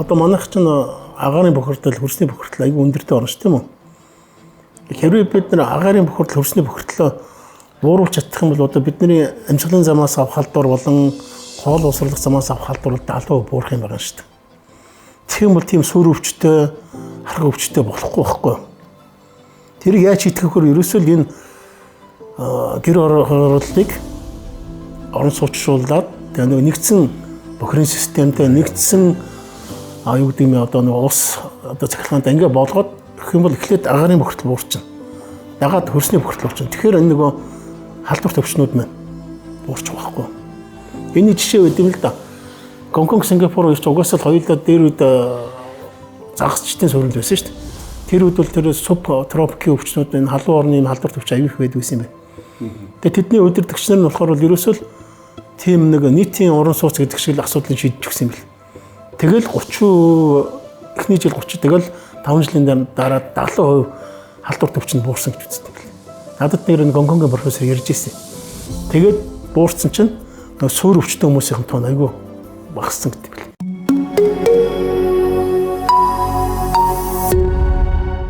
одоо манайх чинь агаарын бохирдол, хөрсний бохирдол аягүй өндөртэй орно шүү, тийм үү? Хэрвээ бид нар агаарын бохирдол, хөрсний бохирдлоо бууруулж чадах юм бол одоо бидний амьсгалын замаас авах халдвар болон хоол усрлах замаас авах халдвар бол 70% буурах юм байна шүү дээ. Тэгэх юм бол тийм суурь өвчтөй, харга өвчтөй болохгүй байхгүй. Тэрийг яаж хийх вэ? Ерөөсөө энэ гэр оролтыг орон сууцшуулаад тэгээ нэгдсэн бохирын системтэй нэгдсэн юу гэдэг юм одоо ус одоо цахилгаанд ингээ болгоод өгөх юм бол эхлээд агаарын бохирдол буурчихна. Дагаад хөрсний бохирдол буурчихна. Тэгэхээр энэ нөгөө халдвар төвчнүүд маань буурчих واخгүй. Энэний жишээ өгд юм л да. Гонконг, Сингапур ирж угаасаа л хоёулаа дээр үед загасчтын суурилд байсан шүү дээ. Тэр үед бол тэр субтропикийн өвчнүүд энэ халуун орны халдвар төвч аюулх байдаг байсан юм байна. Тэгээ тэдний удирдагч нар нь болохоор бол ерөөсөө л тийм нэг нийтийн орон сууц гэдэг шиг л асуудлыг шийдэж өгсөн юм бэл. Тэгэл 30 эхний жил 30 тэгэл 5 жилийн дараа 70% халдвар төвчөнд буурсан гэж үздэг юм. Надад нэр нь Гонконгийн профессор ярьж ирсэн. Тэгээд буурсан чинь суурь өвчтөн хүмүүсийн тоон айгүй багассан гэдэг юм.